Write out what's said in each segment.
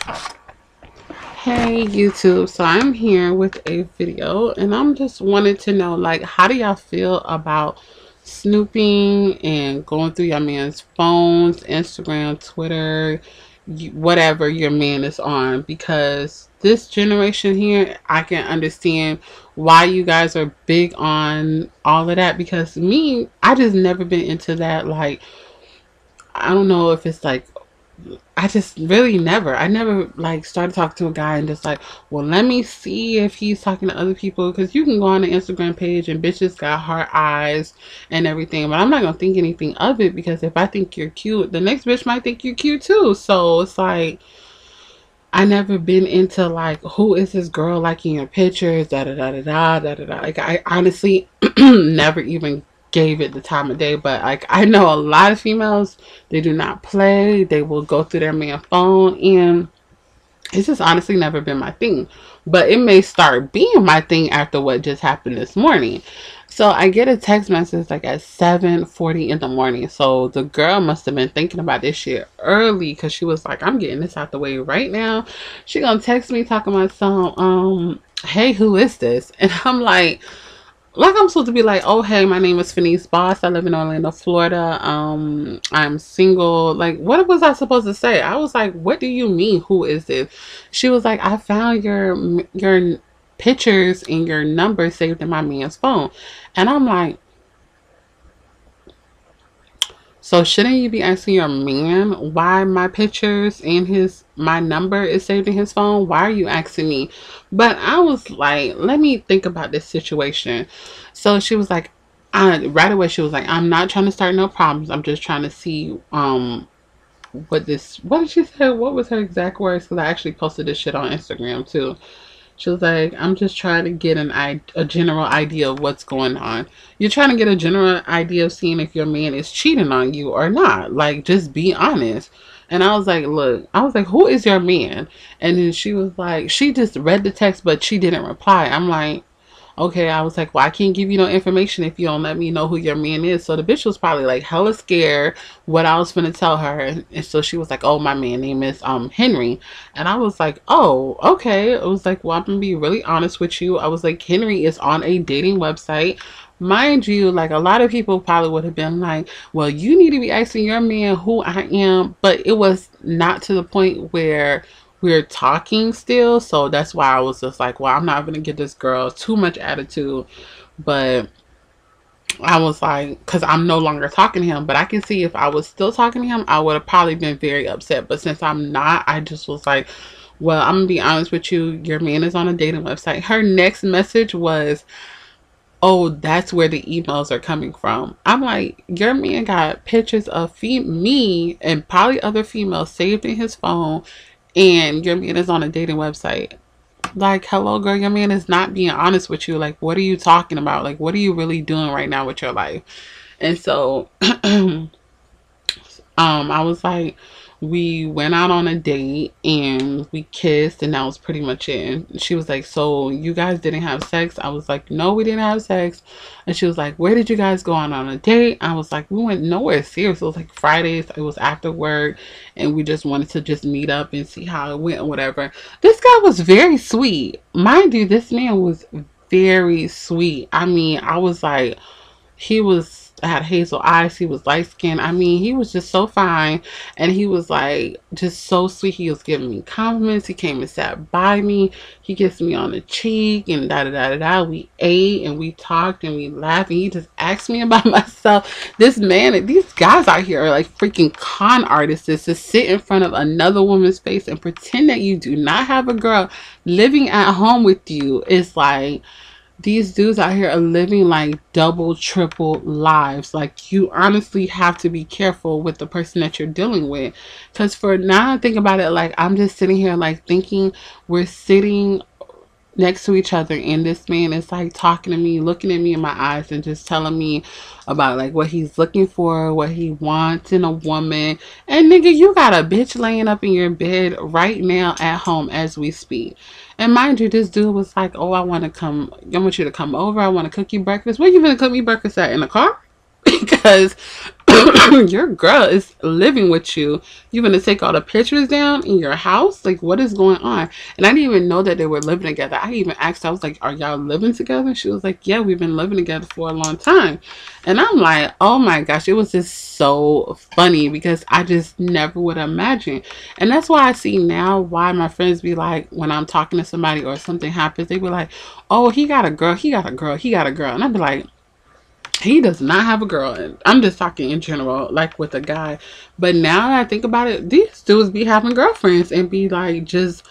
Hey YouTube, so I'm here with a video and I'm just wanting to know, like, how do y'all feel about snooping and going through your man's phones, Instagram, Twitter, whatever your man is on? Because this generation here, I can understand why you guys are big on all of that, because me, I just never been into that. Like, I don't know if it's like I just really I never like started talking to a guy and just like, well, let me see if he's talking to other people. Because you can go on the Instagram page and bitches got hard eyes and everything. But I'm not going to think anything of it, because if I think you're cute, the next bitch might think you're cute too. So it's like, I never been into like, who is this girl liking your pictures, da da da da da da da da. Like, I honestly never even gave it the time of day. But like, I know a lot of females, they do not play. They will go through their man phone, and it's just honestly never been my thing. But it may start being my thing after what just happened this morning. So I get a text message like at 7:40 in the morning. So the girl must have been thinking about this shit early, because she was like, I'm getting this out the way right now. She gonna text me talking about some, hey, who is this? And I'm like I'm supposed to be like, oh hey, my name is Fenice Boss. I live in Orlando, Florida. I'm single. Like, what was I supposed to say? I was like, what do you mean? Who is this? She was like, I found your pictures and your number saved in my man's phone, and I'm like, so shouldn't you be asking your man why my pictures and my number is saved in his phone? Why are you asking me? But I was like, let me think about this situation. So she was like, right away she was like, I'm not trying to start no problems. I'm just trying to see what did she say? What was her exact words? Because I actually posted this shit on Instagram too. She was like, I'm just trying to get a general idea of what's going on. You're trying to get a general idea of seeing if your man is cheating on you or not. Like, just be honest. And I was like, look, I was like, who is your man? And then she was like, she just read the text, but she didn't reply. I'm like, okay. I was like, well, I can't give you no information if you don't let me know who your man is. So the bitch was probably like hella scared what I was gonna tell her. And so she was like, oh, my man name is Henry. And I was like, oh, okay. I was like, well, I'm gonna be really honest with you. I was like, Henry is on a dating website. Mind you, like, a lot of people probably would have been like, well, you need to be asking your man who I am. But it was not to the point where we're talking still. So that's why I was just like, well, I'm not going to give this girl too much attitude. But I was like, because I'm no longer talking to him. But I can see if I was still talking to him, I would have probably been very upset. But since I'm not, I just was like, well, I'm going to be honest with you. Your man is on a dating website. Her next message was, oh, that's where the emails are coming from. I'm like, your man got pictures of me and probably other females saved in his phone, and your man is on a dating website. Like, hello, girl, your man is not being honest with you. Like, what are you talking about? Like, what are you really doing right now with your life? And so I was like, we went out on a date and we kissed, and that was pretty much it. And she was like, so you guys didn't have sex? I was like, no, we didn't have sex. And she was like, where did you guys go on a date? I was like, we went nowhere serious. It was like Fridays. It was after work, and we just wanted to just meet up and see how it went or whatever. This guy was very sweet. Mind you, this man was very sweet. I mean, I was like, he was had hazel eyes, he was light skinned. I mean, he was just so fine, and he was like just so sweet. He was giving me compliments. He came and sat by me. He kissed me on the cheek and da da da da da. We ate and we talked and we laughed, and he just asked me about myself. This man, these guys out here are like freaking con artists, to sit in front of another woman's face and pretend that you do not have a girl living at home with you. It's like, these dudes out here are living like double, triple lives. Like, you honestly have to be careful with the person that you're dealing with. Because for now, I think about it, like, I'm just sitting here like thinking we're sitting next to each other, and this man is like talking to me, looking at me in my eyes, and just telling me about like what he's looking for, what he wants in a woman. And nigga, you got a bitch laying up in your bed right now at home as we speak. And mind you, this dude was like, oh, I want you to come over, I want to cook you breakfast. Where you gonna cook me breakfast at? In the car? Because your girl is living with you. You gonna take all the pictures down in your house? Like, what is going on? And I didn't even know that they were living together. I even asked her, I was like, are y'all living together? She was like, yeah, we've been living together for a long time. And I'm like, oh my gosh, it was just so funny because I just never would imagine. And that's why I see now why my friends be like, when I'm talking to somebody or something happens, they be like, oh, he got a girl, he got a girl, he got a girl. And I'd be like, he does not have a girl. And I'm just talking in general, like with a guy. But now that I think about it, these dudes be having girlfriends and be like, just,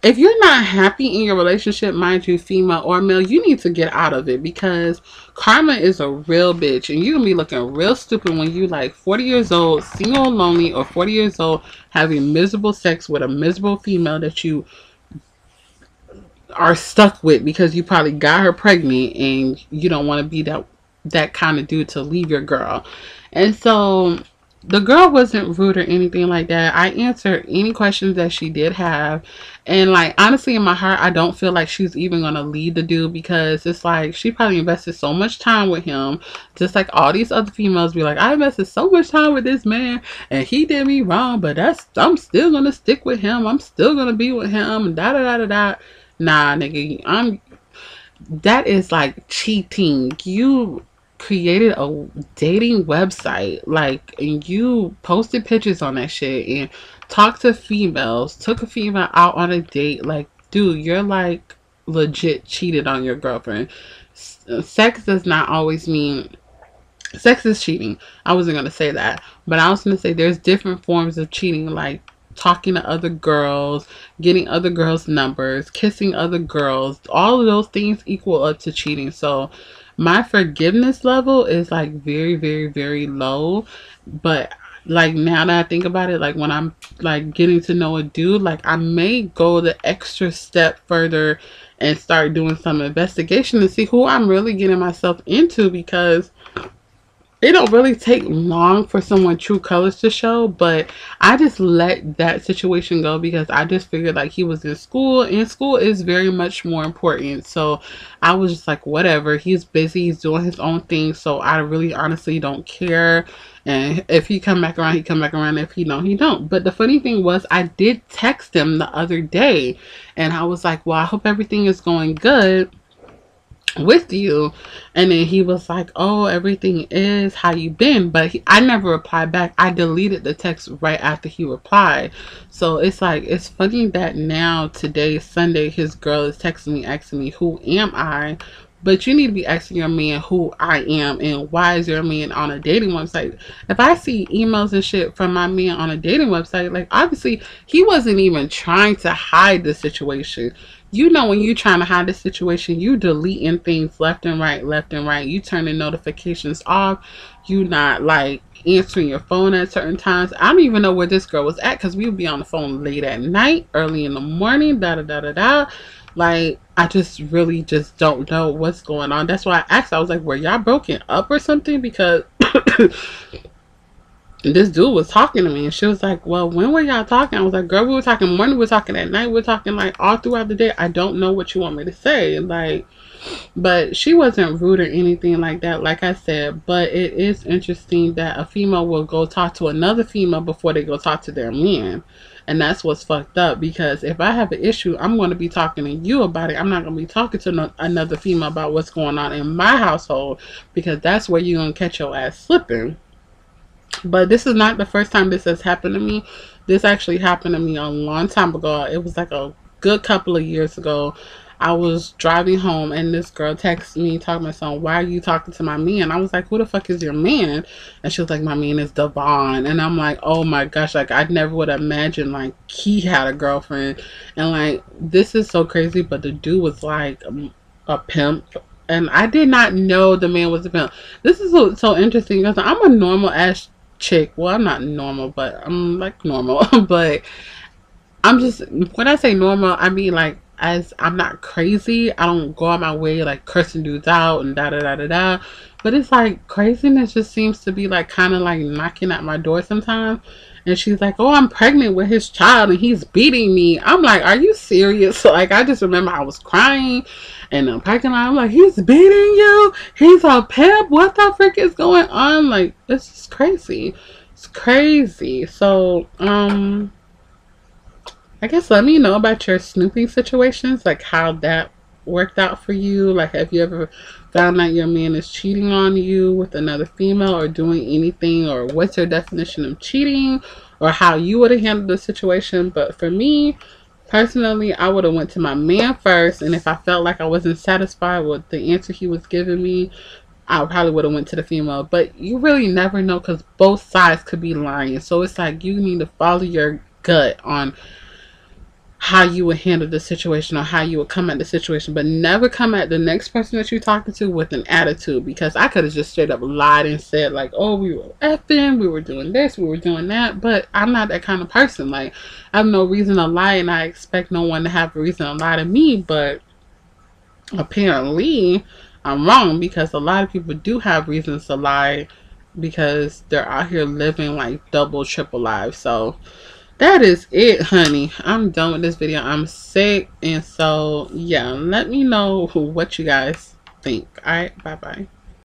if you're not happy in your relationship, mind you, female or male, you need to get out of it, because karma is a real bitch. And you're going to be looking real stupid when you like 40 years old, single and lonely, or 40 years old, having miserable sex with a miserable female that you are stuck with because you probably got her pregnant and you don't want to be that kind of dude to leave your girl. And so the girl wasn't rude or anything like that. I answered any questions that she did have. And like, honestly, in my heart, I don't feel like she's even going to lead the dude, because it's like she probably invested so much time with him. Just like all these other females be like, I invested so much time with this man and he did me wrong, but I'm still going to stick with him. I'm still going to be with him and da da da da da. Nah, nigga, that is like cheating. You created a dating website, like, and you posted pictures on that shit and talked to females, took a female out on a date. Like, dude, you're like legit cheated on your girlfriend. Sex does not always mean sex is cheating. I wasn't gonna say that, but I was gonna say there's different forms of cheating, like talking to other girls, getting other girls' numbers, kissing other girls. All of those things equal up to cheating. So my forgiveness level is like very, very, very low. But like, now that I think about it, like when I'm like getting to know a dude, like I may go the extra step further and start doing some investigation to see who I'm really getting myself into, because it don't really take long for someone true colors to show. But I just let that situation go because I just figured like he was in school, and school is very much more important. So I was just like, whatever, he's busy, he's doing his own thing, so I really honestly don't care. And if he come back around, he come back around. If he don't, he don't. But the funny thing was, I did text him the other day and I was like, well, I hope everything is going good with you. And then he was like, oh, everything is, how you been? But I never replied back. I deleted the text right after he replied. So it's like, it's funny that now, today, Sunday, his girl is texting me, asking me, who am I? But you need to be asking your man who I am and why is your man on a dating website. If I see emails and shit from my man on a dating website, like obviously he wasn't even trying to hide the situation. You know, when you're trying to hide the situation, you deleting things left and right, left and right. You turning notifications off. You not like answering your phone at certain times. I don't even know where this girl was at, because we would be on the phone late at night, early in the morning, da da da da da. Like, I just really just don't know what's going on. That's why I asked. I was like, were y'all broken up or something? Because this dude was talking to me and she was like, well, when were y'all talking? I was like, girl, we were talking morning, we were talking at night, we were talking like all throughout the day. I don't know what you want me to say. Like, but she wasn't rude or anything like that, like I said. But it is interesting that a female will go talk to another female before they go talk to their man. And that's what's fucked up, because if I have an issue, I'm going to be talking to you about it. I'm not going to be talking to another female about what's going on in my household, because that's where you're going to catch your ass slipping. But this is not the first time this has happened to me. This actually happened to me a long time ago. It was like a good couple of years ago. I was driving home and this girl texted me talking to my son, why are you talking to my man? I was like, who the fuck is your man? And she was like, my man is Devon. And I'm like, oh my gosh, like I never would imagine like he had a girlfriend. And like, this is so crazy, but the dude was like a pimp. And I did not know the man was a pimp. This is so interesting because I'm a normal ass chick. Well, I'm not normal, but I'm like normal. But I'm just, when I say normal, I mean like, as I'm not crazy. I don't go out my way like cursing dudes out and da da da da da. But it's like craziness just seems to be like kind of like knocking at my door sometimes. And she's like, oh, I'm pregnant with his child and he's beating me. I'm like, are you serious? So like, I just remember I was crying in the parking lot. I'm like, he's beating you. He's a pimp. What the frick is going on? Like, this is crazy. It's crazy. So, I guess let me know about your snooping situations, like how that worked out for you. Like, have you ever found out your man is cheating on you with another female or doing anything, or what's your definition of cheating, or how you would have handled the situation? But for me, personally, I would have went to my man first, and if I felt like I wasn't satisfied with the answer he was giving me, I probably would have went to the female. But you really never know, because both sides could be lying. So it's like you need to follow your gut on how you would handle the situation or how you would come at the situation, but never come at the next person that you're talking to with an attitude, because I could have just straight up lied and said like, oh, we were effing, we were doing this, we were doing that. But I'm not that kind of person. Like, I have no reason to lie, and I expect no one to have a reason to lie to me. But apparently I'm wrong, because a lot of people do have reasons to lie because they're out here living like double, triple lives. So that is it, honey. I'm done with this video. I'm sick. And so, yeah, let me know what you guys think. Alright, bye-bye.